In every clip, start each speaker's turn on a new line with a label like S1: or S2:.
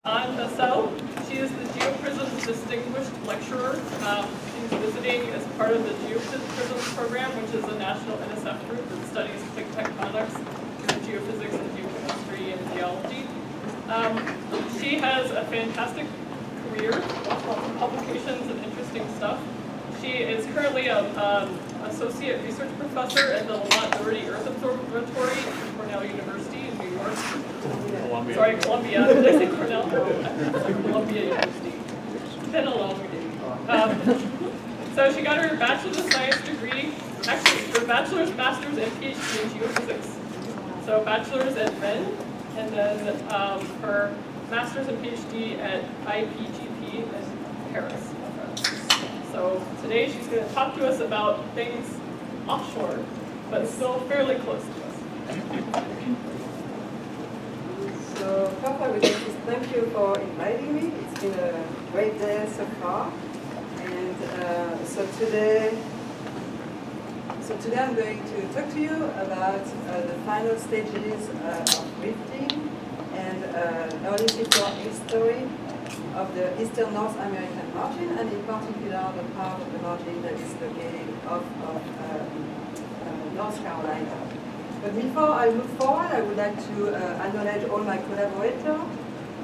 S1: I'm Bécel. She is the GeoPRISMS Distinguished Lecturer. She's visiting as part of the GeoPRISMS program, which is a national NSF group that studies plate tectonics in geophysics and geochemistry and geology. She has a fantastic career, lots of publications and interesting stuff. She is currently an associate research professor at the Lamont Doherty Earth Observatory at Cornell University in New York.
S2: Columbia.
S1: Sorry, Columbia. Did I say Cornell? No. Columbia University. It's been a long day. So she got her Bachelor's of Science degree, actually her Bachelor's, Master's, and PhD in geophysics. So Bachelor's at Rennes, and then her Master's and PhD at IPGP in Paris. So today she's going to talk to us about things offshore, but still fairly close to us.
S3: So first I would like to thank you for inviting me. It's been a great day so far. And so today I'm going to talk to you about the final stages of rifting and early seafloor history of the eastern North American margin, and in particular the part of the margin that is located off of North Carolina. But before I move forward, I would like to acknowledge all my collaborators,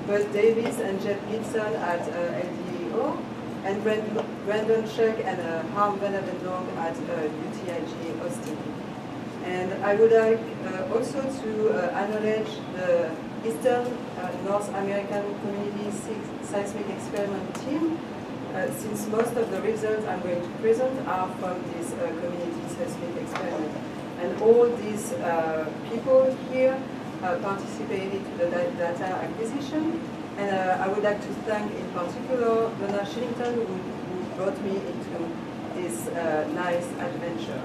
S3: Buzz Davis and Jeff Gibson at LDEO, and Brandon Schuck and Harm Van Avendong at UTIG Austin. And I would like also to acknowledge the Eastern North American Community Seismic Experiment team, since most of the results I'm going to present are from this community seismic experiment. And all these people here participated to the data acquisition. And I would like to thank in particular Donna Shillington, who brought me into this nice adventure.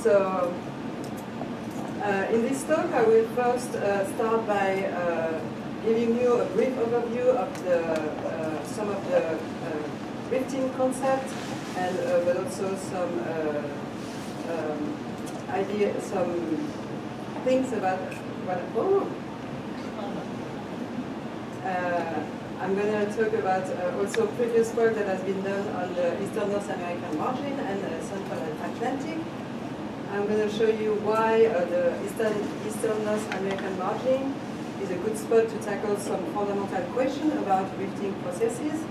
S3: So, in this talk, I will first start by giving you a brief overview of some of the rifting concepts, and but also some some things about what. I'm going to talk about also previous work that has been done on the Eastern North American margin and Central Atlantic. I'm going to show you why the Eastern North American margin is a good spot to tackle some fundamental questions about rifting processes.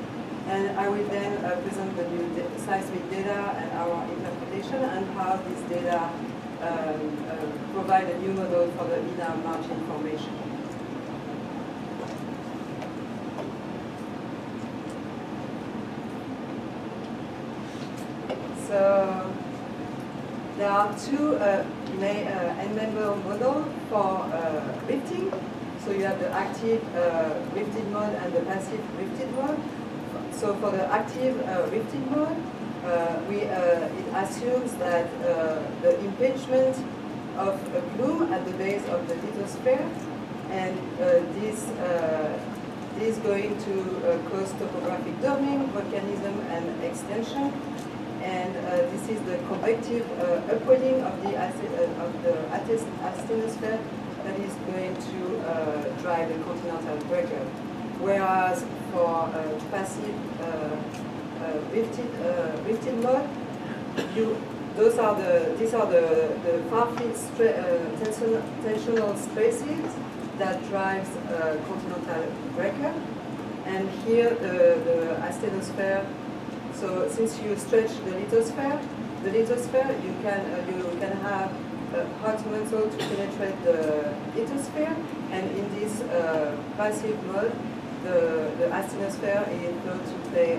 S3: And I will then present the new seismic data and our interpretation, and how this data provide a new model for the ENAM margin formation. So there are two end-member models for rifting. So you have the active rifted mode and the passive rifted mode. So for the active rifting mode, it assumes that the impingement of a plume at the base of the lithosphere, and this is going to cause topographic doming, volcanism, and extension. And this is the convective upwelling of the asthenosphere that is going to drive the continental breakup. Whereas for passive rifted mode, these are the far-field tensional stresses that drives continental breakup. And here the asthenosphere. So since you stretch the lithosphere, you can have hot mantle to penetrate the lithosphere, and in this passive mode, the asthenosphere is going to play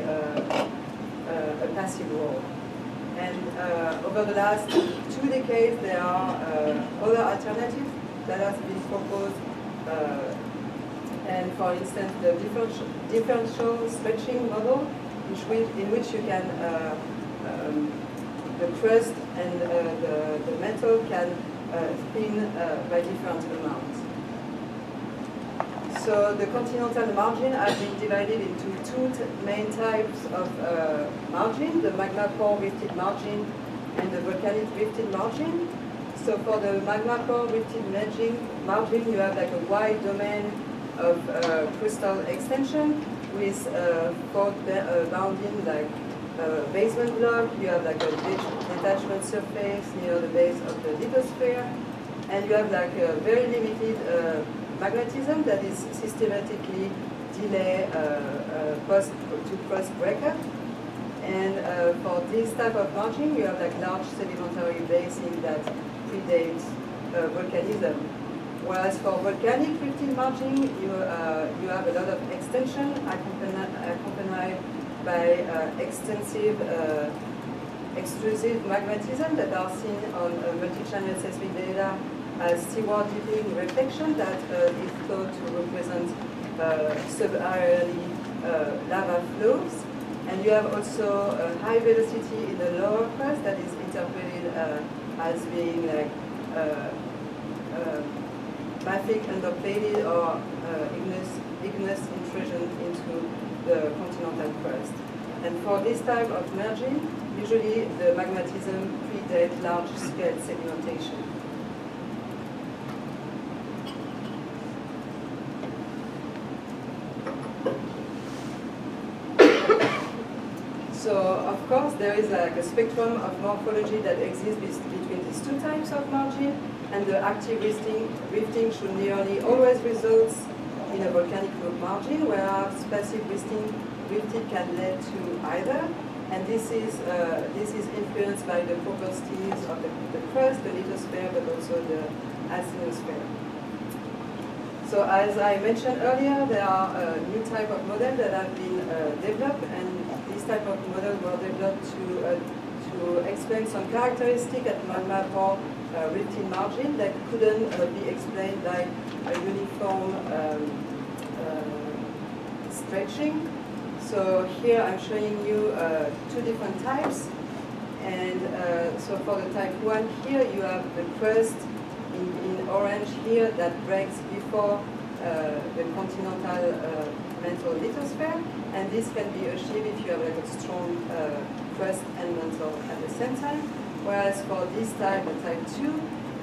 S3: a passive role. And over the last 2 decades, there are other alternatives that have been proposed. And for instance, the differential stretching model, in which you can, the crust and the metal can spin by different amounts. So the continental margin has been divided into two main types of margin, the magma pore rifted margin and the volcanic rifted margin. So for the magma core rifted margin, you have like a wide domain of crystal extension with fault bounding like basement block. You have like a detachment surface near the base of the lithosphere, and you have like a very limited magnetism that is systematically delay post breakup. And for this type of margin, you have like large sedimentary basin that predates volcanism. Whereas for volcanic rifted margin, you have a lot of extension accompanied by extensive extrusive magmatism that are seen on multi-channel seismic data as seaward dipping reflection that is thought to represent subaerially lava flows. And you have also a high velocity in the lower crust that is interpreted as being like mafic underplated or igneous intrusion into the continental crust. And for this type of merging, usually the magmatism predates large-scale sedimentation. So, of course, there is like a spectrum of morphology that exists between these two types of margin, and the active rifting should nearly always result in a volcanic margin, whereas passive rifting can lead to either. And this is influenced by the properties of the crust, the lithosphere, but also the asthenosphere. So as I mentioned earlier, there are new type of models that have been developed, and this type of model were developed to explain some characteristic at magma core rifting margin that couldn't be explained by a uniform stretching. So here I'm showing you two different types, and so for the type 1 here you have the crust in orange here that breaks before the continental mantle lithosphere, and this can be achieved if you have like a strong crust and mantle at the same time. Whereas for this type, the type 2,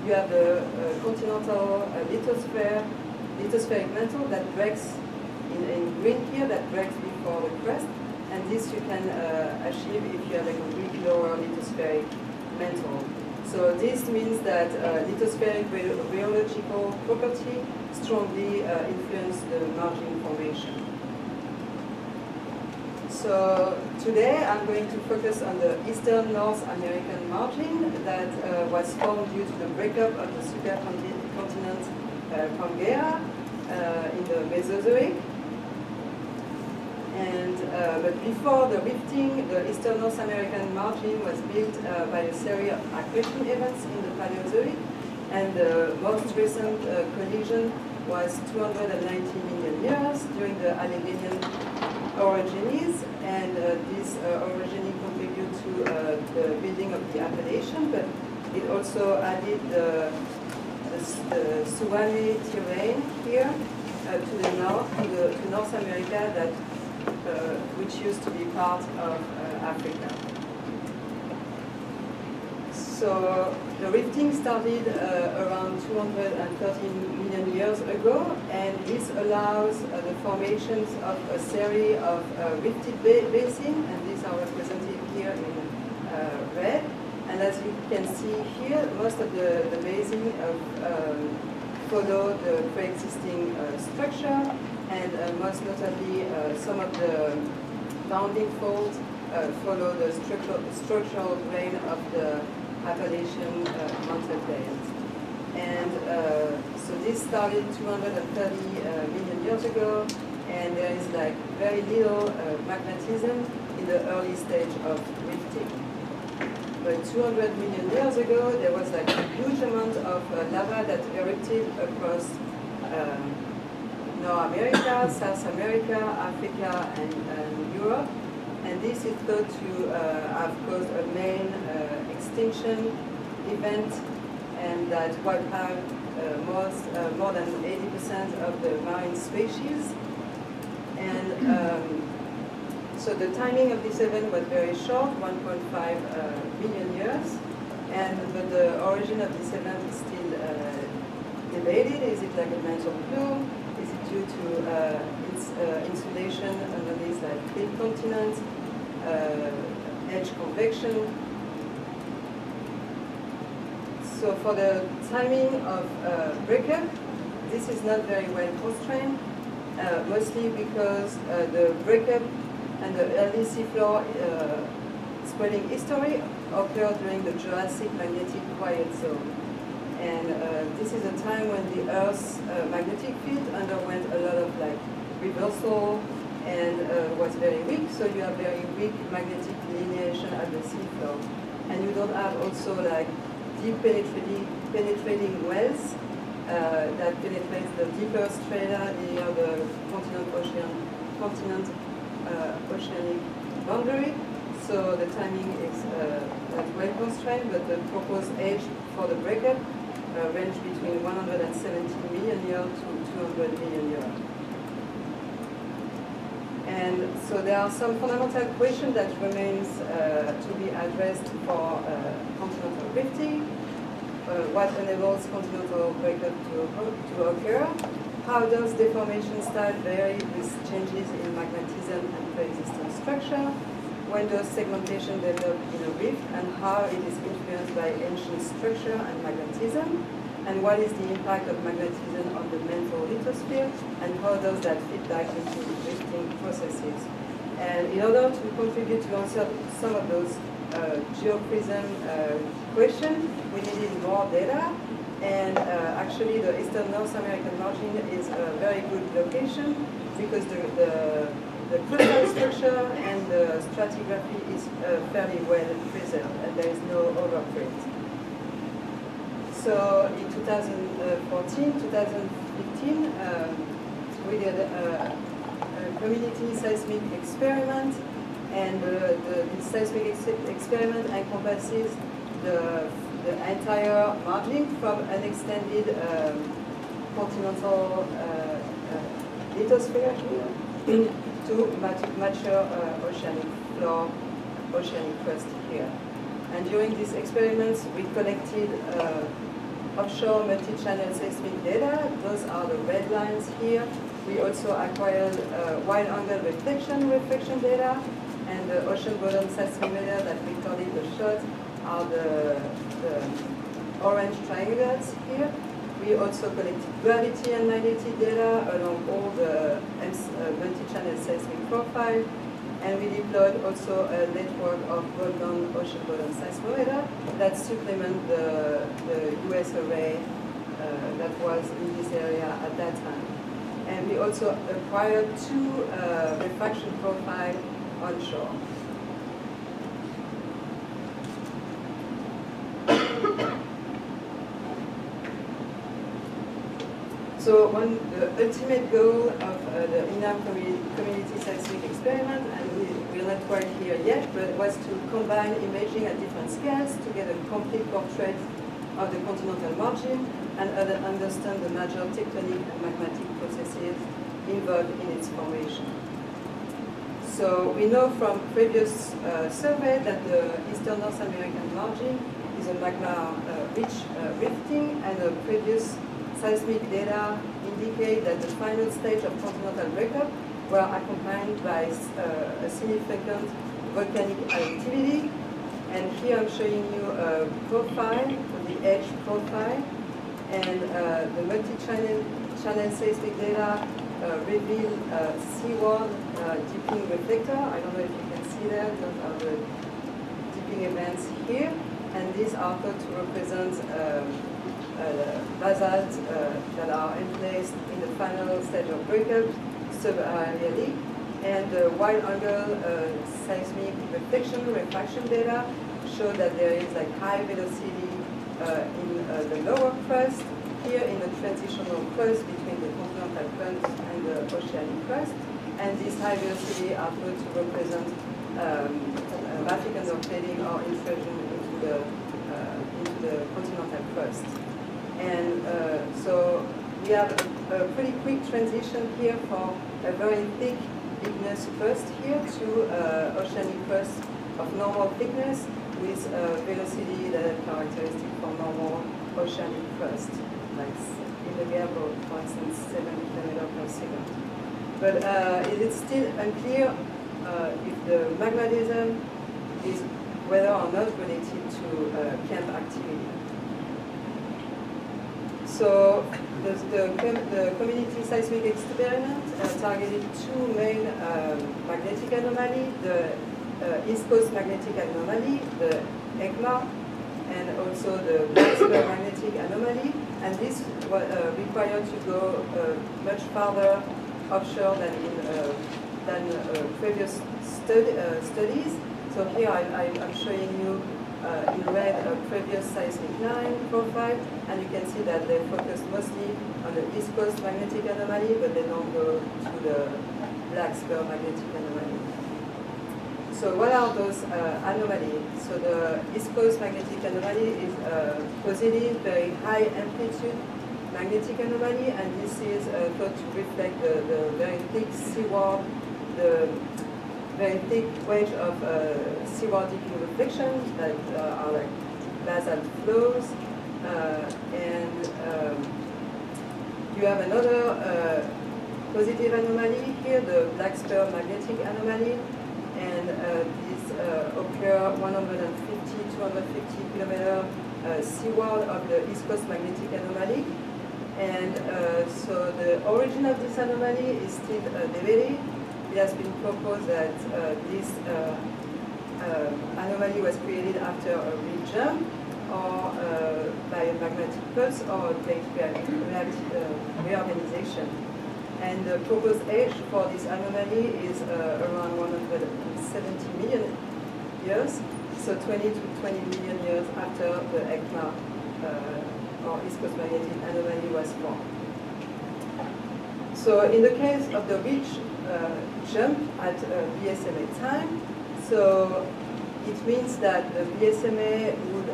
S3: you have the continental lithospheric mantle that breaks in green here, that breaks before the crust, and this you can achieve if you have like a weak lower lithospheric mantle. So this means that lithospheric rheological property strongly influence the margin formation. So today I'm going to focus on the Eastern North American margin that was formed due to the breakup of the supercontinent Pangea in the Mesozoic. And but before the rifting, the Eastern North American margin was built by a series of accretion events in the Paleozoic, and the most recent collision was 290 million years during the Alleghenian orogenies, and this orogeny contributed to the building of the Appalachian, but it also added the Suwannee terrain here to the north, to North America, that which used to be part of Africa. So the rifting started around 230 million years ago, and this allows the formations of a series of rifted basins, and these are represented here in red. And as you can see here, most of the basin follow the pre-existing structure, and most notably some of the bounding folds follow the structural grain of the Appalachian mountain plains. And so this started 230 million years ago, and there is like very little magnetism in the early stage of rifting. But 200 million years ago, there was like a huge amount of lava that erupted across North America, South America, Africa, and Europe. And this is thought to have caused a main extinction event, and that wiped out more than 80% of the marine species. And so the timing of this event was very short, 1.5 billion years. But the origin of this event is still debated. Is it like a mantle plume? Is it due to its insulation under these like big continents, edge convection? So for the timing of breakup, this is not very well constrained, mostly because the breakup and the early seafloor spreading history occurred during the Jurassic magnetic quiet zone. And this is a time when the Earth's magnetic field underwent a lot of like reversal and was very weak, so you have very weak magnetic delineation at the seafloor. And you don't have also like deep penetrating wells that penetrates the deeper strata near the continent oceanic boundary. So the timing is not well constrained, but the proposed age for the breakup range between 170 million years to 200 million years. And so there are some fundamental questions that remains to be addressed for continental rifting. What enables continental breakup to occur? How does deformation style vary with changes in magnetism and pre-existing structure? When does segmentation develop in a rift, and how it is influenced by ancient structure and magnetism? And what is the impact of magnetism on the mantle lithosphere, and how does that fit back into rifting processes? And in order to contribute to answer some of those GeoPRISM questions, we needed more data. And actually, the Eastern North American margin is a very good location because the crystal structure and the stratigraphy is fairly well preserved, and there is no overprint. So in 2014, 2015, we did a community seismic experiment, and the seismic experiment encompasses the entire margin from an extended continental lithosphere here to mature oceanic floor, oceanic crust here. And during these experiments, we collected offshore multi-channel seismic data. Those are the red lines here. We also acquired wide-angle reflection data, and the ocean bottom seismometer that recorded the shot are the orange triangles here. We also collected gravity and magnetic data along all the multi-channel seismic profile, and we deployed also a network of bolt-on ocean bottom seismometer that supplement the US array that was in this area at that time. And we also acquired 2 refraction profiles onshore. So the ultimate goal of the ENAM community seismic experiment, and we're not quite here yet, but was to combine imaging at different scales to get a complete portrait of the continental margin and understand the major tectonic and magmatic processes involved in its formation. So we know from previous survey that the Eastern North American margin is a magma-rich rifting, and the previous seismic data indicate that the final stage of continental breakup were accompanied by a significant volcanic activity. And here I'm showing you a profile, the edge profile, and the multi-channel seismic data reveal seaward dipping reflector. I don't know if you can see that. Those are the dipping events here, and these are thought to represent basalt that are emplaced in the final stage of breakup subaerially, and the wide-angle seismic refraction data show that there is like high velocity in the lower crust, here in the transitional crust between the continental crust and the oceanic crust, and these high velocity are thought to represent mafic underplating or intrusion into the continental crust. And so we have a pretty quick transition here for a very thick igneous crust here to oceanic crust of normal thickness with velocity that are characteristic for normal oceanic crust, like in the Gable, for instance, 7 km/s. But it is still unclear if the magmatism is whether or not related to camp activity. So the community seismic experiment targeted two main magnetic anomalies, the East Coast magnetic anomaly, the ECMA, and also the Bécel magnetic anomaly. And this required to go much farther offshore than previous studies. So here I'm showing you in red a previous seismic line profile, and you can see that they focus mostly on the East Coast magnetic anomaly, but they don't go to the Bécel magnetic anomaly. So what are those anomalies? So the East Coast magnetic anomaly is a positive, very high amplitude magnetic anomaly, and this is thought to reflect the very thick seawall, the very thick wedge of seawall dipping reflection that are like basalt flows. And you have another positive anomaly here, the Bécel magnetic anomaly, and these occur 150, 250 kilometer seawall of the East Coast magnetic anomaly. And so the origin of this anomaly is still debated. It has been proposed that this anomaly was created after a rig jump, or by a magnetic pulse, or plate reorganization. And the proposed age for this anomaly is around 170 million years, so 20 to 20 million years after the ECMA or East Coast magnetic anomaly was formed. So in the case of the ridge jump at BSMA time, so it means that the BSMA would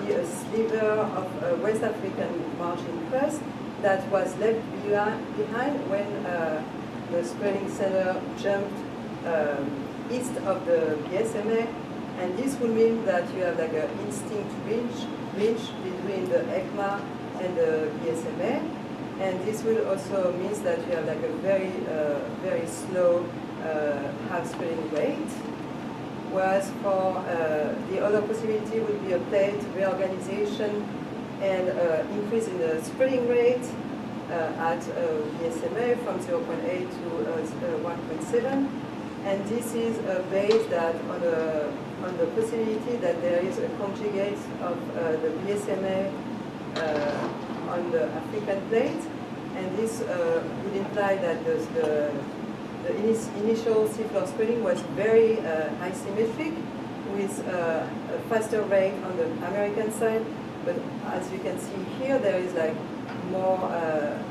S3: be a sliver of West African margin crust that was left behind when the spreading center jumped east of the BSMA, and this would mean that you have like an instinct ridge between the ECMA and the BSMA, and this will also means that you have like a very slow half spreading rate. Whereas for the other possibility would be a plate reorganization and increase in the spreading rate at BSMA from 0.8 to 1.7, and this is based on the possibility that there is a conjugate of the BSMA on the African plate, and this would imply that the initial seafloor spreading was very asymmetric, with a faster rate on the American side. But as you can see here, there is like more,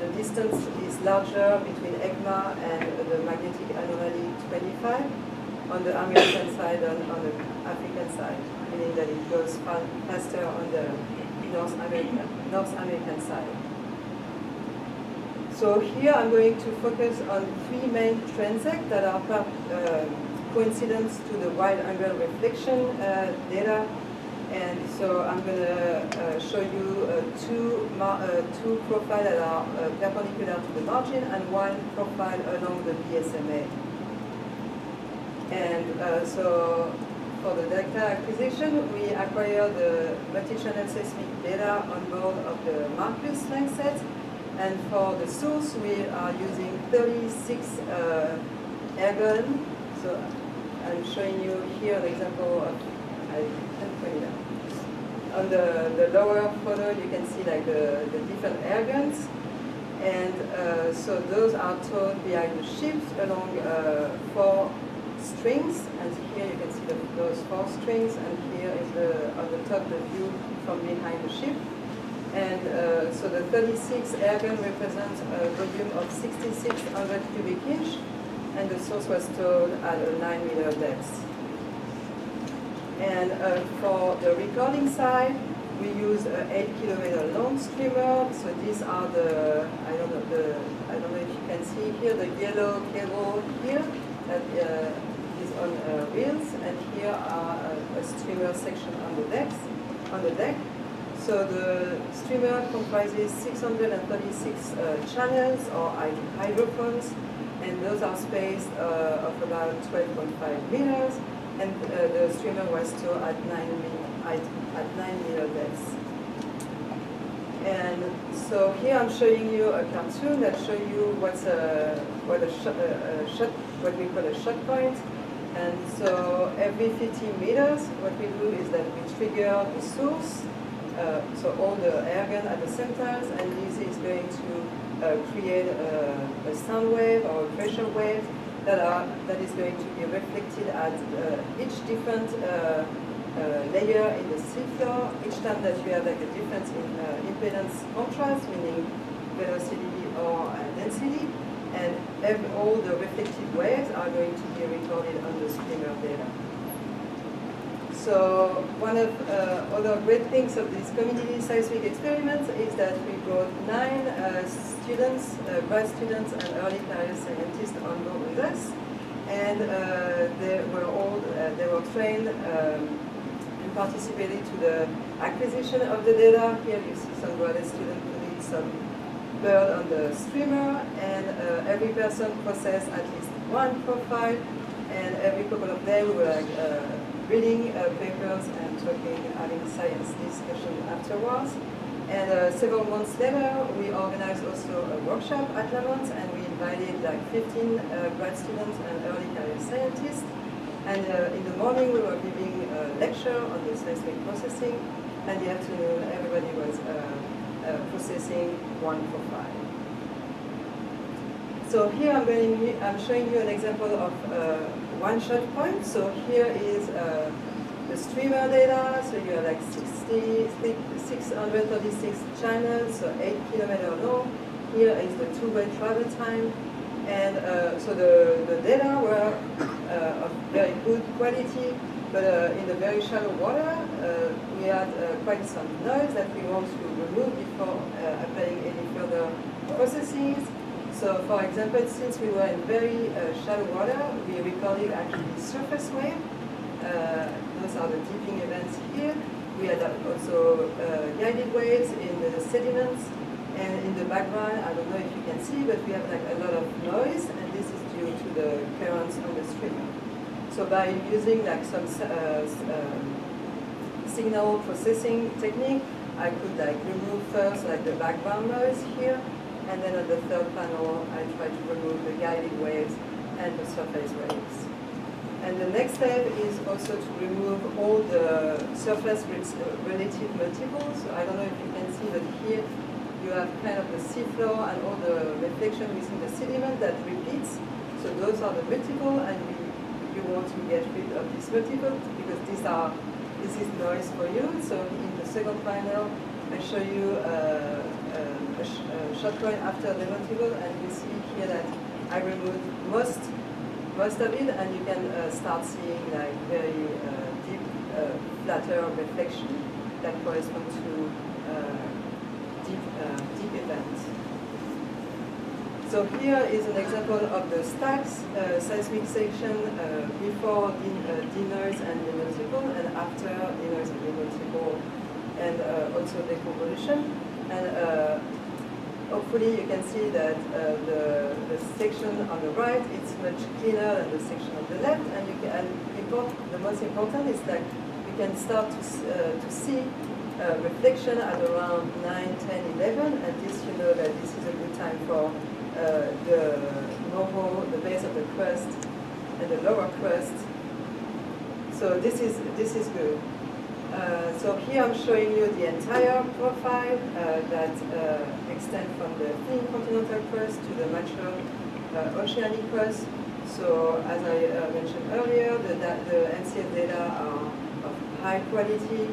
S3: the distance is larger between ECMA and the magnetic anomaly 25 on the American side than on the African side, meaning that it goes faster on the North American side. So here I'm going to focus on three main transects that are coincidence to the wide angle reflection data. And so I'm going to show you two profiles that are perpendicular to the margin and one profile along the BSMA. And so for the data acquisition, we acquire the multi-channel seismic data on board of the Marcus length set. And for the source, we are using 36 ergon. So I'm showing you here an example of, I can't point it out. On the lower photo, you can see like the different ergons. And so those are towed behind the ship along 4 strings. And here you can see those 4 strings. And here is on the top the view from behind the ship. And so the 36 ergon represents a volume of 6,600 cubic inch, and the source was towed at a 9-meter depth. And for the recording side, we use an 8-kilometer long streamer. So these are the I don't know if you can see here the yellow cable here that is on wheels, and here are a streamer section on the deck. So the streamer comprises 636 channels or hydrophones, and those are spaced of about 12.5 meters, and the streamer was stored at 9 meter depths. And so here I'm showing you a cartoon that shows you what we call a shot point. And so every 15 meters, what we do is that we trigger the source, so all the air gun at the same time, and this is going to create a sound wave or a pressure wave that is going to be reflected at each different layer in the seafloor. Each time that you have like a difference in impedance contrast, meaning velocity or density, and all the reflected waves are going to be recorded on the streamer data. So one of other great things of this community seismic experiment is that we brought 9 students, grad students and early career scientists on board with us, and they were trained and participated to the acquisition of the data. Here you see some graduate students putting some bird on the streamer, and every person processed at least one profile, and every couple of days we were reading papers and having science discussion afterwards. And several months later, we organized also a workshop at Lamont, and we invited like 15 grad students and early career scientists. And in the morning, we were giving a lecture on the seismic processing, and in the afternoon, everybody was processing one profile. So here I'm showing you an example of one shot point. So here is the streamer data. So you have like 636 channels, so 8 kilometers long. Here is the two-way travel time. And so the data were of very good quality, but in the very shallow water, we had quite some noise that we want to remove before applying any further processes. So for example, since we were in very shallow water, we recorded actually surface wave. Those are the dipping events here. We had also guided waves in the sediments. And in the background, I don't know if you can see, but we have like a lot of noise, and this is due to the currents on the streamer. So by using like some signal processing technique, I could like remove first like the background noise here, and then on the third panel, I try to remove the guided waves and the surface waves. And the next step is also to remove all the surface relative multiples. So I don't know if you can see, but here you have kind of the seafloor and all the reflection within the sediment that repeats. So those are the multiple, and you want to get rid of these multiples because this is noise for you. So in the second panel, I show you a shot point after the multiple, and you see here that I removed most of it, and you can start seeing like very deep, flatter reflection that correspond to deep event. So here is an example of the stacks seismic section before denoise and demultiple, and after denoise and demultiple, and also deconvolution. And hopefully you can see that the section on the right is much cleaner than the section on the left, and the most important is that you can start to see reflection at around 9, 10, 11, and this, you know that this is a good time for the base of the crust and the lower crust. So this is good. So here I'm showing you the entire profile that extends from the thin continental crust to the mature oceanic crust. So as I mentioned earlier, the NCF data are of high quality.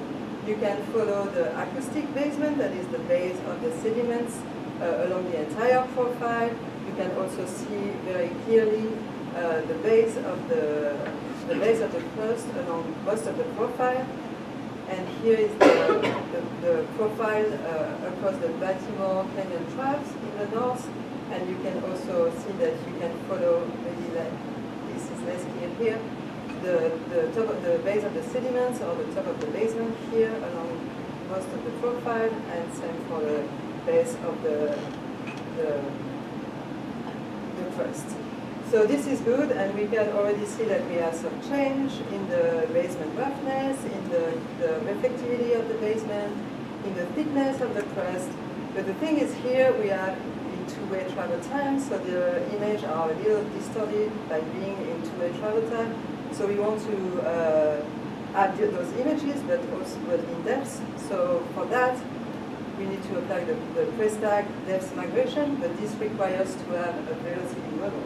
S3: You can follow the acoustic basement, that is the base of the sediments, along the entire profile. You can also see very clearly the base of the crust along most of the profile. And here is the profile across the Baltimore Canyon Troughs in the north. And you can also see that you can follow, maybe like this is less clear here, top of the base of the sediments or the top of the basement here along most of the profile, and same for the base of the crust. So this is good, and we can already see that we have some change in the basement roughness, in the reflectivity of the basement, in the thickness of the crust. But the thing is here we are in two-way travel time, so the image are a little distorted by being in two-way travel time. So we want to add those images, but also in depth. So for that, we need to apply the Prestag depth migration, but this requires to have a velocity model.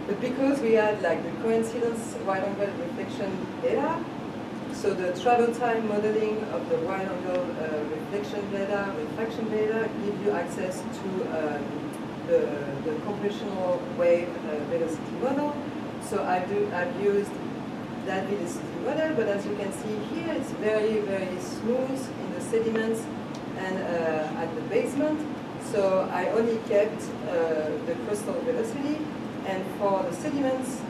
S3: But because we had like the coincidence wide-angle reflection data, so the travel time modeling of the wide-angle reflection data, refraction data, give you access to the computational wave velocity model. So I've used that velocity model, but as you can see here, it's very, very smooth in the sediments and at the basement. So I only kept the crustal velocity. And for the sediments,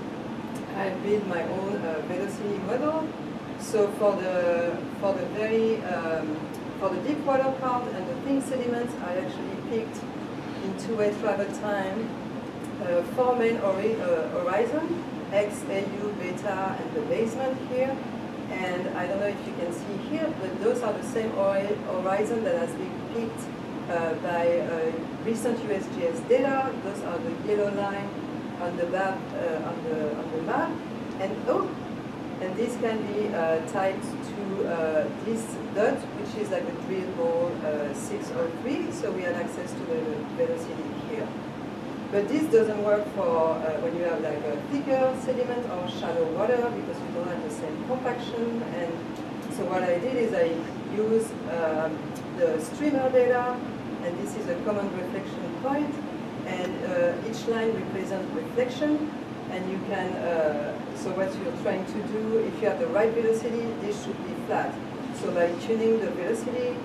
S3: I built my own velocity model. So for the deep water part and the thin sediments, I actually picked in two-way travel time 4 main horizon: X, AU, beta, and the basement here. And I don't know if you can see here, but those are the same horizon that has been picked by recent USGS data. Those are the yellow line on the map, and this can be tied to this dot, which is like the drill hole 603. So we have access to the velocity here. But this doesn't work for when you have like a thicker sediment or shallow water, because you don't have the same compaction. And so what I did is I used the streamer data, and this is a common reflection point. And each line represents reflection, and you can, so what you're trying to do, if you have the right velocity, this should be flat. So by tuning the velocity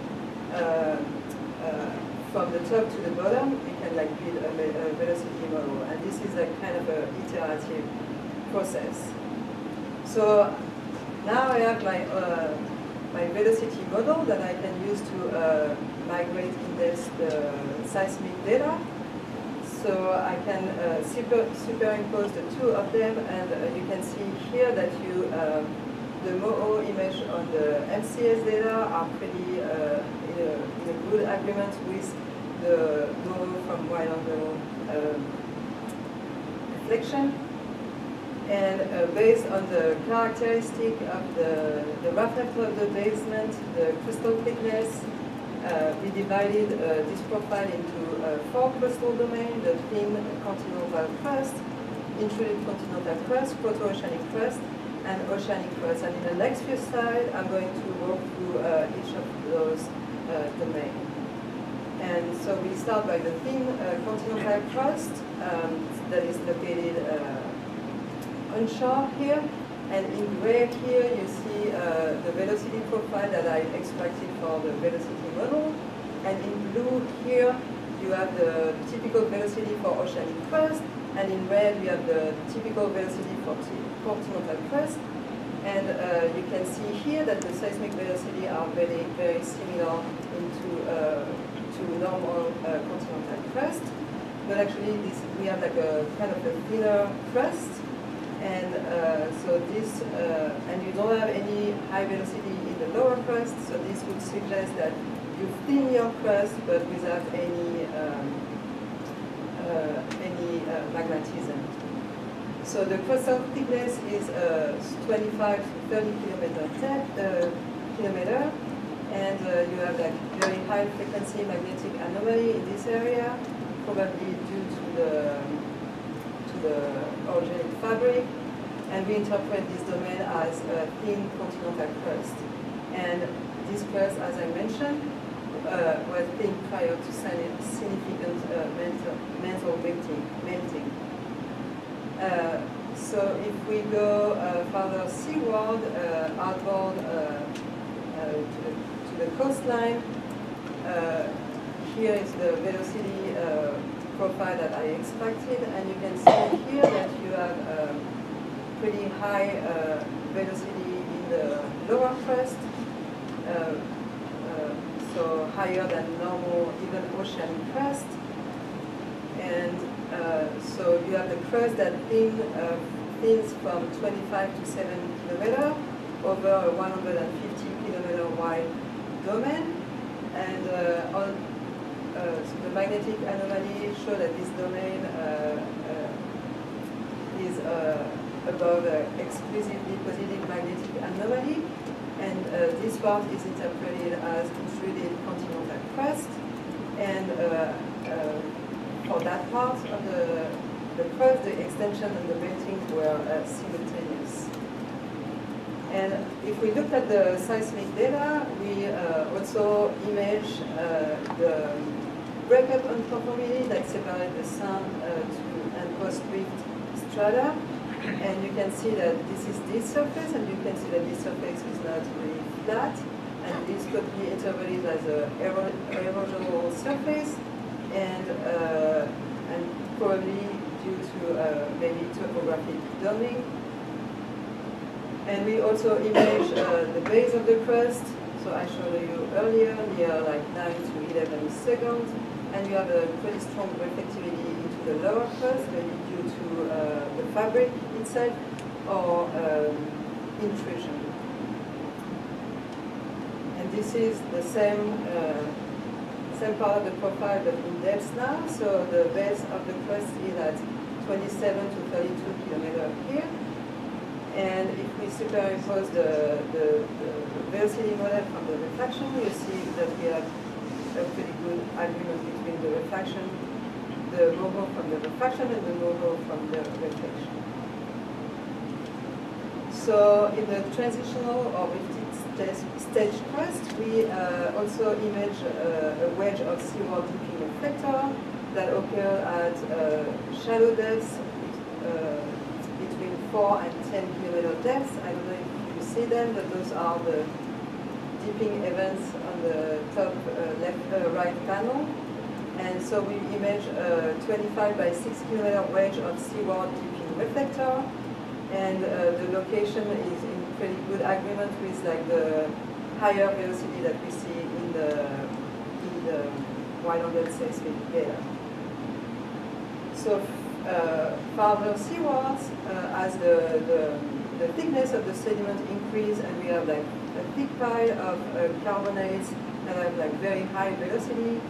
S3: from the top to the bottom, you can like build a velocity model. And this is a kind of an iterative process. So now I have my velocity model that I can use to migrate index the seismic data. So I can superimpose the two of them, and you can see here that the MOO image on the MCS data are pretty in a good agreement with the MOO from wide-angle reflection. And based on the characteristic of the roughness of the basement, the crystal thickness, we divided this profile into 4 crustal domains: the thin continental crust, intruded continental crust, proto-oceanic crust, and oceanic crust. And in the next few slides, I'm going to walk through each of those domains. And so we start by the thin continental crust that is located onshore here. And in gray here, you see the velocity profile that I extracted for the velocity model. And in blue here, you have the typical velocity for oceanic crust. And in red, you have the typical velocity for continental crust. And you can see here that the seismic velocity are very, very similar to normal continental crust. But actually, we have like a kind of a thinner crust. And so this, and you don't have any high velocity in the lower crust, so this would suggest that you thin your crust, but without any magmatism. So the crustal thickness is 25 to 30 kilometer, and you have like very high frequency magnetic anomaly in this area, probably due to the orogenic fabric, and we interpret this domain as a thin continental crust. And this crust, as I mentioned, was thin prior to significant mantle melting. So if we go further seaward, outward to the coastline, here is the velocity profile that I extracted, and you can see here that you have pretty high velocity in the lower crust, so higher than normal, even oceanic crust. And so you have the crust that thins from 25 to 7 kilometers over a 150 kilometer wide domain. And so the magnetic anomaly show that this domain is above exclusively positive magnetic anomaly, and this part is interpreted as intruded continental crust. And for that part of the crust, the extension and the melting were simultaneous. And if we looked at the seismic data, we also imaged the breakup unconformity that separate the sun and post-drift strata. And you can see that this is this surface, and you can see that this surface is not really flat. And this could be interpreted as an erosional surface, and probably due to maybe topographic doming. And we also image the base of the crust. So I showed you earlier, near like 9 to 11 seconds. And you have a pretty strong reflectivity into the lower crust, maybe due to the fabric itself or intrusion. And this is the same part of the profile, but in depth now. So the base of the crust is at 27 to 32 kilometers here. And if we superimpose the velocity model from the refraction, you see that we have a pretty good agreement between the refraction, the movement from the refraction, and the movement from the reflection. So in the transitional or rifted stage crust, we also image a wedge of seawall dipping reflector that occur at shallow depths between 4 and 10 kilometer depths. I don't know if you see them, but those are the dipping events on the top right panel. And so we image a 25 by 6 kilometer wedge of seawall dipping reflector. And the location is in pretty good agreement with like the higher velocity that we see in the wide-angle seismic data. So farther seawards, as the thickness of the sediment increase, and we have like a thick pile of carbonates that have like very high velocity,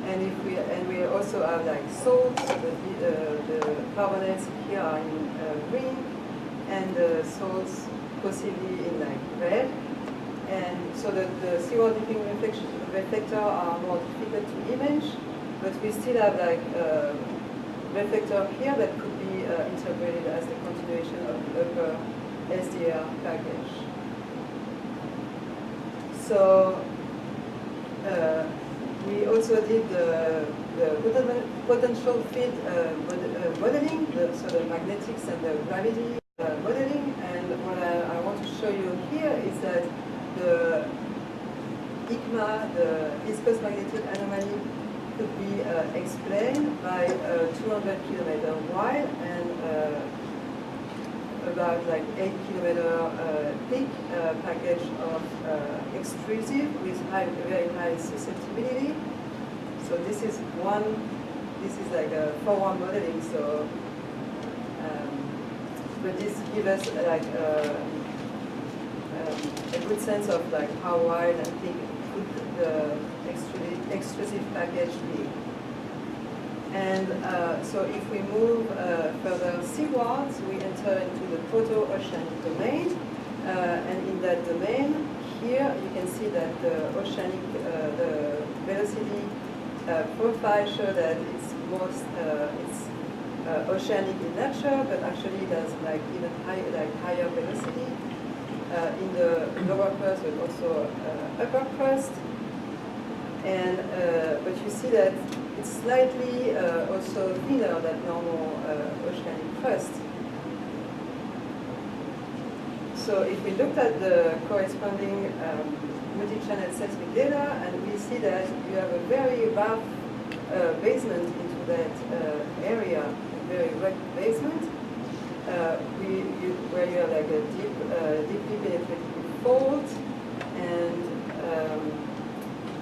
S3: and we also have like salts. The carbonates here are in green, and the salts possibly in like red. And so the seawall dipping reflector are more difficult to image, but we still have like reflector here that could be interpreted as the continuation of the upper SDR package. So we also did the potential field modeling, so the magnetics and the gravity modeling. And what I want to show you here is that the ICMA, the viscous magnetic anomaly, could be explained by a 200 kilometer wide and about like 8 kilometer thick package of extrusive with very high susceptibility. So this is like a forward modeling. So, but this gives us like a good sense of like how wide and thick could the extrusive package be. And so if we move further seawards, we enter into the proto-oceanic domain. And in that domain, here you can see that the oceanic, the velocity profile show that it's most oceanic in nature, but actually there's like even higher velocity in the lower crust, but also upper crust. And but you see that it's slightly also thinner than normal oceanic crust. So if we looked at the corresponding multi-channel seismic data, and we see that you have a very rough basement into that area, a very rugged basement, where you have like a deeply penetrating fault, and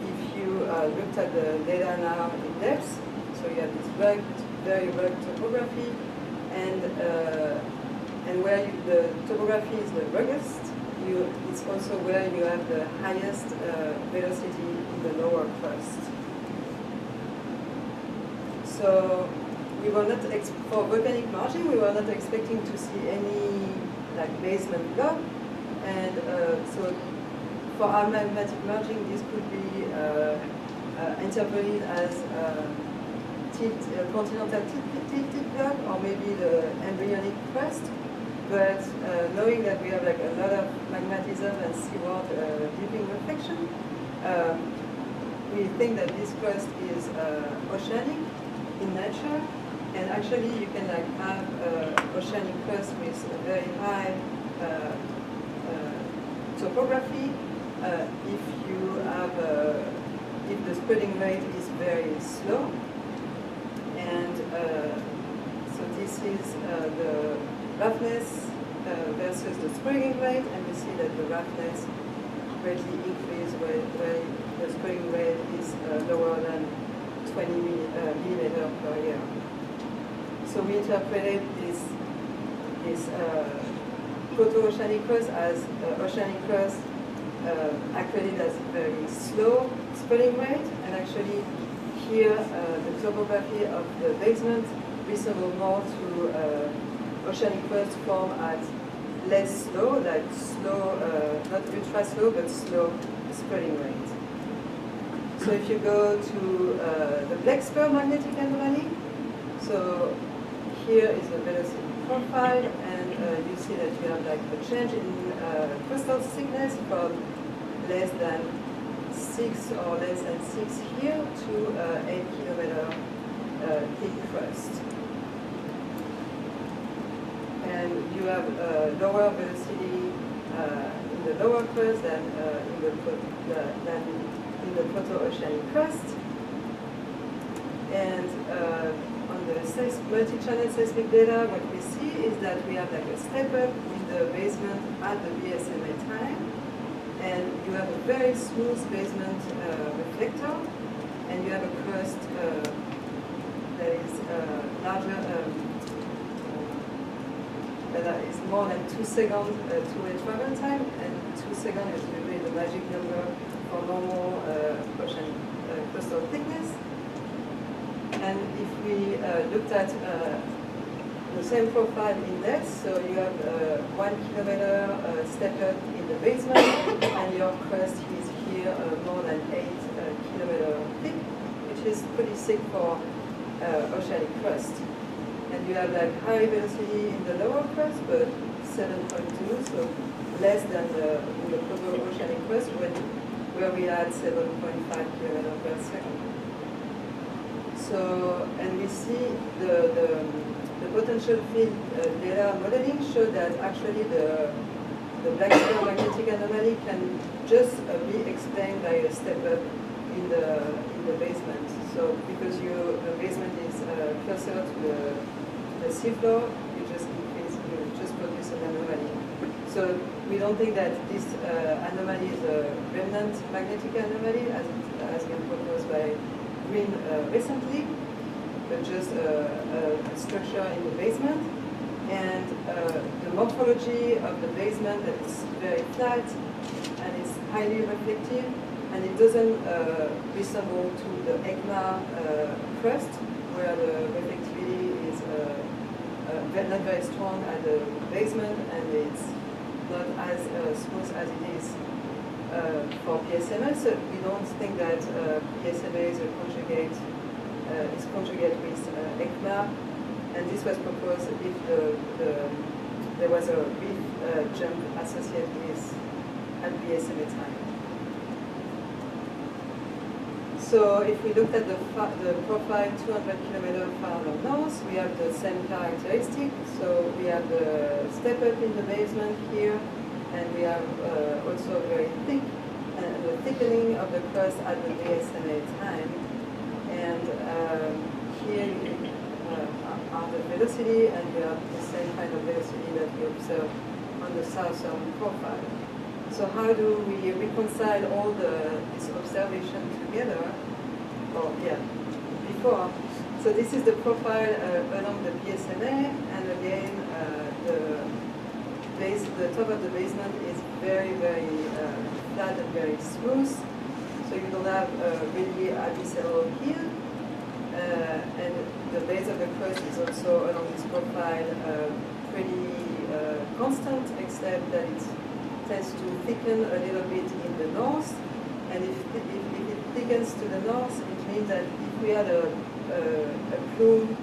S3: if you looked at the data now in depth, so you have this rugged, very rugged topography, and where the topography is the ruggedest, it's also where you have the highest velocity in the lower crust. So we were not, for volcanic margin, we were not expecting to see any like basement block, and so for our magmatic margin, this could be interpreted as continental tilted block, or maybe the embryonic crust. But knowing that we have like a lot of magmatism and seaward dipping reflection, we think that this crust is oceanic in nature, and actually you can like have oceanic crust with a very high topography if you have if the spreading rate is very slow, and so this is the roughness versus the spreading rate, and we see that the roughness greatly increases where the spreading rate is lower than 20 millimeter per year. So we interpreted this proto-oceanic crust as oceanic crust accredited as very slow spreading rate, and actually here the topography of the basement resembles more to oceanic crust form at less slow, like slow, not ultra slow, but slow spreading rate. So if you go to the black spur magnetic anomaly, so here is the velocity profile, and you see that you have like a change in crustal thickness from less than 6 or less than 6 here to 8 kilometer thick crust. And you have lower velocity in the lower crust than in the proto-oceanic crust. And on the multi-channel seismic data, what we see is that we have like a step up in the basement at the BSMA time, and you have a very smooth basement reflector, and you have a crust that is larger, that is more than 2 seconds two-way travel time, and 2 seconds is usually the magic number for normal ocean crustal thickness. And if we looked at the same profile in depth, so you have 1 kilometer step up in the basement, and your crust is here more than 8 kilometer thick, which is pretty thick for oceanic crust. And you have like high velocity in the lower crust, but 7.2, so less than in the proto-oceanic crust, where we had 7.5 kilometers per second. So, and we see the potential field data modeling show that actually the black spur magnetic anomaly can just be explained by a step up in the basement. So because your basement is closer to the seafloor, you just produce an anomaly. So we don't think that this anomaly is a remnant magnetic anomaly, as it has been proposed by Green recently, but just a structure in the basement. And the morphology of the basement is very flat, and it's highly reflective, and it doesn't resemble to the ECMA crust, where the reflectivity is not very strong at the basement, and it's not as smooth as it is for PSMA. So we don't think that PSMA is a conjugate with ECMA, and this was proposed if there was a reef jump associated with at PSMA time. So if we looked at the profile 200 kilometers farther north, we have the same characteristic. So we have the step up in the basement here, and we have also very thick, the thickening of the crust at the BSMA time. And here are the velocity, and we have the same kind of velocity that we observe on the southern profile. So how do we reconcile all this observation together? Oh, yeah, before. So this is the profile along the PSMA, and again, the top of the basement is very, very flat and very smooth. So you don't have really abyssal here. And the base of the crust is also along this profile pretty constant, except that it tends to thicken a little bit in the north. And if it thickens to the north, it means that if we had a plume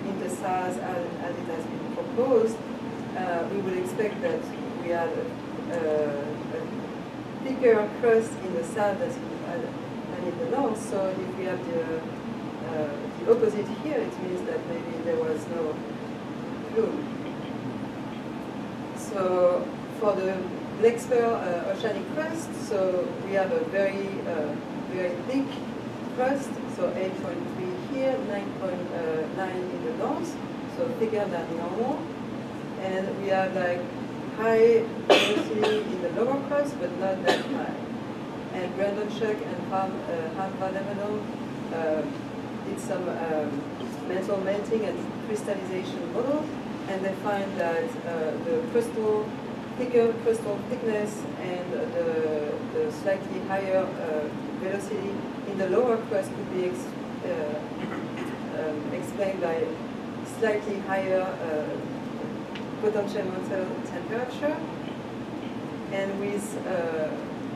S3: in the south as it has been proposed, we would expect that we had a thicker crust in the south than in the north. So if we have the opposite here, it means that maybe there was no plume. So for the Blexper oceanic crust, so we have a very thick crust, so 8.3 here, 9.9 in the north, so thicker than normal. And we have like high velocity in the lower crust, but not that high. And Brandon Schuck and Han van Emmenon did some metal melting and crystallization model, and they find that the thicker crystal thickness and the slightly higher velocity in the lower crust could be explained by slightly higher potential temperature, and with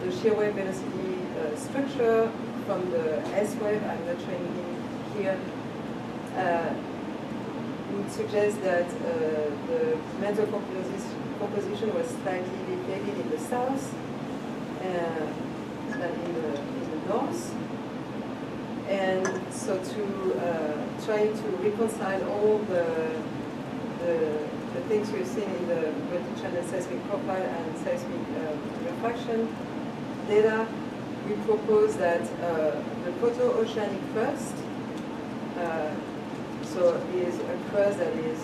S3: the shear wave velocity structure from the S wave, I'm not showing it here, would suggest that the metal composition was slightly deviated in the south than in the north. And so to try to reconcile all the things we've seen in the multi-channel seismic profile and seismic refraction data, we propose that the proto-oceanic crust so is a crust that is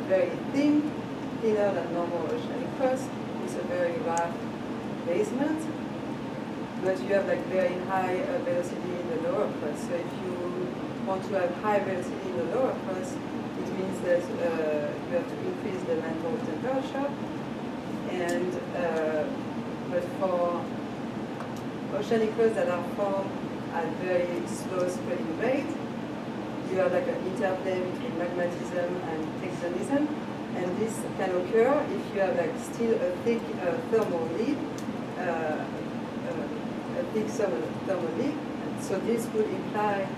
S3: very thin, thinner than normal oceanic crust. It's a very rough basement, but you have like very high velocity in the lower crust. So if you want to have high velocity in the lower crust, it means that you have to increase the mantle temperature. And but for oceanic crusts that are formed at very slow spreading rate, you have like an interplay between magmatism and tectonism, and this can occur if you have like still a thick thermal lead, a thick thermal lead. So this would imply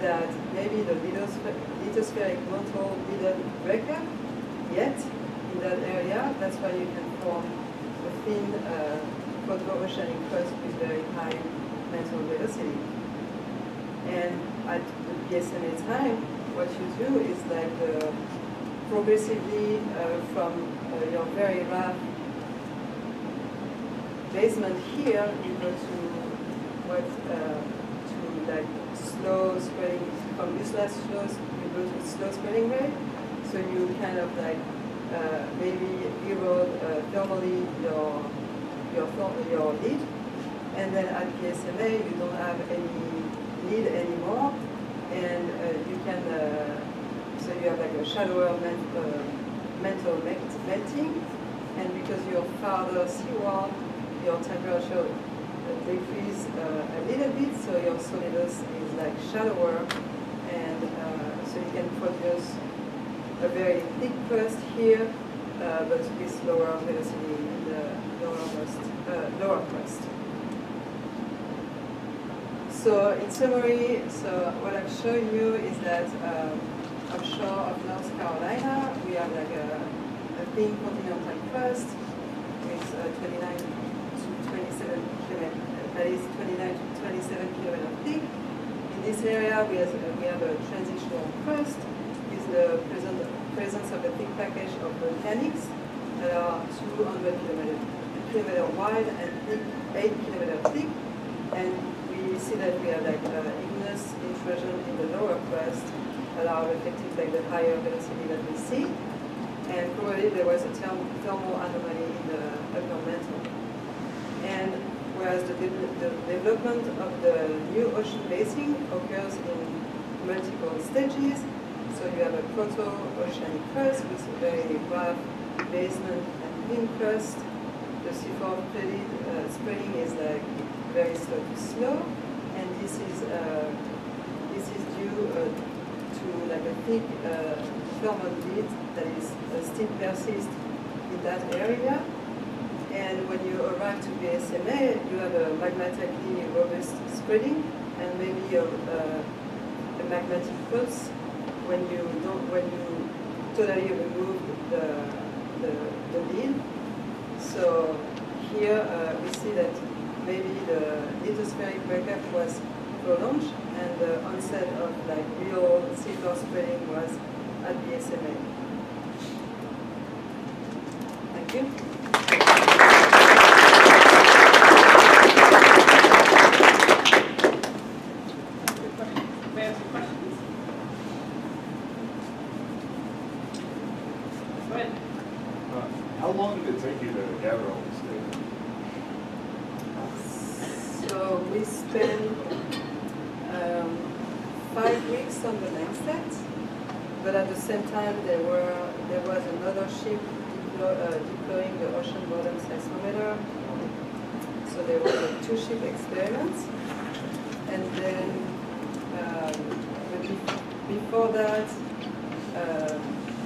S3: that maybe the lithospheric mantle didn't break up yet in that area. That's why you can form a thin proto-oceanic crust with very high mantle velocity. And at the PSMA time, what you do is like progressively from your very rough basement here, you go to what to like slow spreading from this last slow, you go to slow spreading rate. So you kind of like maybe erode thermally your lead, and then at PSMA you don't have any lead anymore, and you can so you have like a shallower mantle melting, and because you're farther seaward, your temperature decreases a little bit, so your solidus is like shallower, and so you can produce a very thick crust here, but with lower velocity in the lower crust. So in summary, so what I'm showing you is that offshore of North Carolina, we have like a thin continental crust with 29 to 27 kilometers, that is 29 to 27 kilometers thick. In this area, we have a transitional crust with the presence of a thick package of volcanics that are 200 kilometer wide and 8 kilometers thick. And we see that we have like igneous continuous intrusion in the lower crust that are reflected by the higher velocity that we see. And probably there was a thermal anomaly in the upper mantle. And whereas the development of the new ocean basin occurs in multiple stages, so you have a proto-oceanic crust with a very rough basement and thin crust. The seafloor spreading is like very slow to slow, and this is due to like a thick thermal lid that is still persists in that area. And when you arrive to BSMA, you have a magmatically robust spreading and maybe a magmatic pulse when you totally remove the lid. So here we see that maybe the lithospheric breakup was prolonged and the onset of like real seafloor spreading was at BSMA. Thank you.
S1: May I have some questions? Go ahead.
S2: How long did it take you to gather all this data?
S3: So we spent 5 weeks on the next set, but at the same time there was another ship deploying the ocean bottom seismometer. So there was a 2-ship experiment, and then before that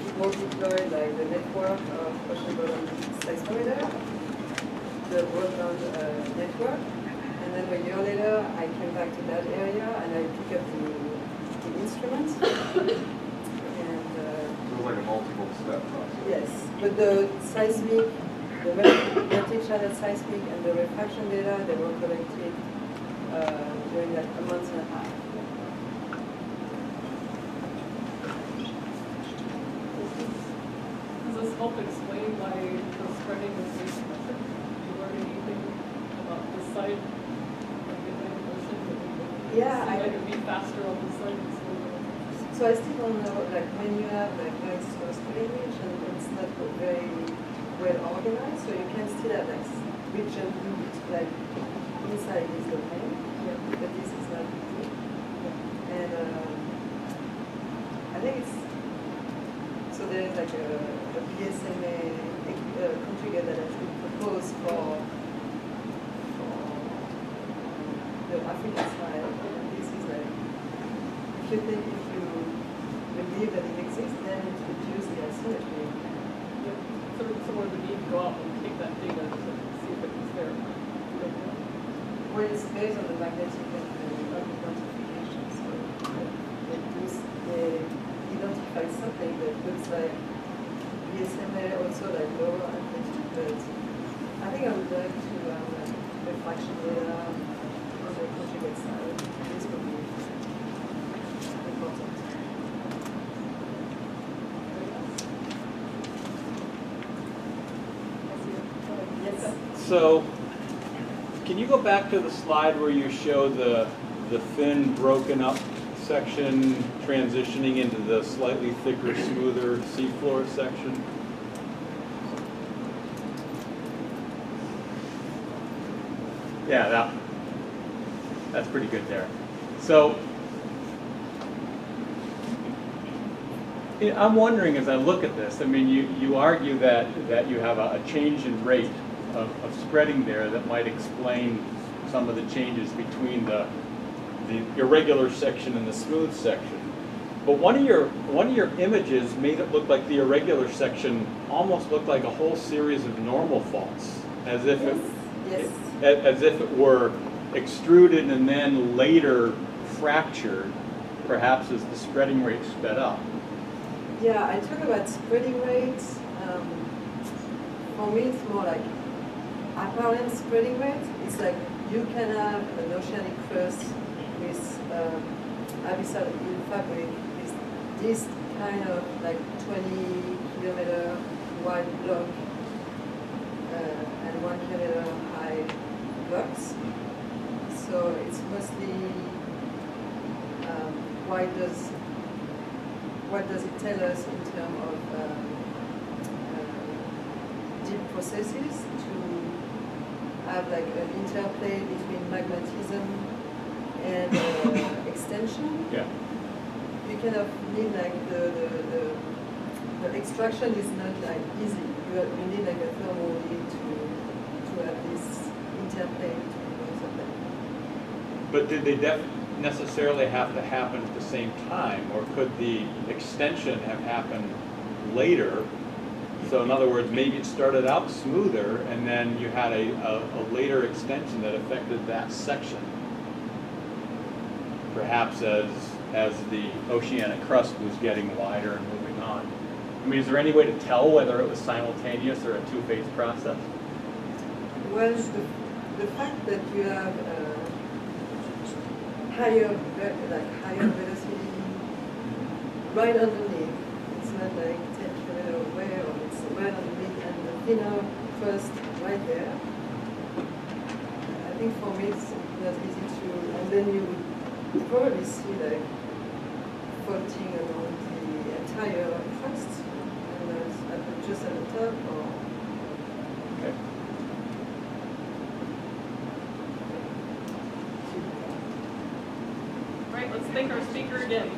S3: people deployed like the network of ocean bottom seismometer, the broadband network. And then a year later, I came back to that area and I picked up the instruments. And
S2: It was like a multiple-step process.
S3: yes, but the seismic, the multi-channel seismic and the refraction data, they were collected during like a month and a half.
S1: Does this help explain why the spreading is so symmetric? Did you learn anything about this side of the Atlantic Ocean?
S3: Yeah,
S1: like it would be faster on this side and slower.
S3: So I still don't know, like when you have like very slow spreading ridge and it's not very well organized, so you can still have like region like inside this domain, but this is not easy. And I think it's, so there's like a PSMA conjugate that has been proposed for the African side. And this is like, if you believe that it exists, then introduce the asymmetry.
S1: Yep. Someone would need to go out and take that data to see if it was there.
S3: Well, it's based on the magnetic and the quantification. So they identify something that looks like BSMA, also like lower amplitude, but I think I would like to like refraction data on the conjugate side. This would be important. Yes.
S4: So, can you go back to the slide where you show the thin, broken up section transitioning into the slightly thicker, smoother seafloor section? Yeah, that's pretty good there. So, I'm wondering as I look at this, I mean, you argue that you have a change in rate of spreading there that might explain some of the changes between the irregular section and the smooth section. But one of your images made it look like the irregular section almost looked like a whole series of normal faults, as if as if it were extruded and then later fractured, perhaps as the spreading rate sped up.
S3: Yeah, I talk about spreading rates. For me, it's more like apparent spreading rate. It's like you can have an oceanic crust with abyssal in fabric with this kind of like 20-kilometer wide block and 1 kilometer high blocks. So it's mostly what does it tell us in terms of deep processes to have like an interplay between magmatism and extension?
S4: Yeah.
S3: You kind of need like the extraction is not like easy. You need like a thermal lead to have this interplay between both of them.
S4: But did they necessarily have to happen at the same time, or could the extension have happened later? So in other words, maybe it started out smoother and then you had a later extension that affected that section. Perhaps as the oceanic crust was getting wider and moving on. I mean, is there any way to tell whether it was simultaneous or a two-phase process?
S3: Well, the fact that you have higher velocity right underneath, it's not like 10 kilometers away, or it's right underneath, and the thinner crust right there. I think for me it's not easy to, and then you would probably see like floating along the entire crust, and just at the top, or
S4: Okay.
S1: Right, let's thank our speaker again.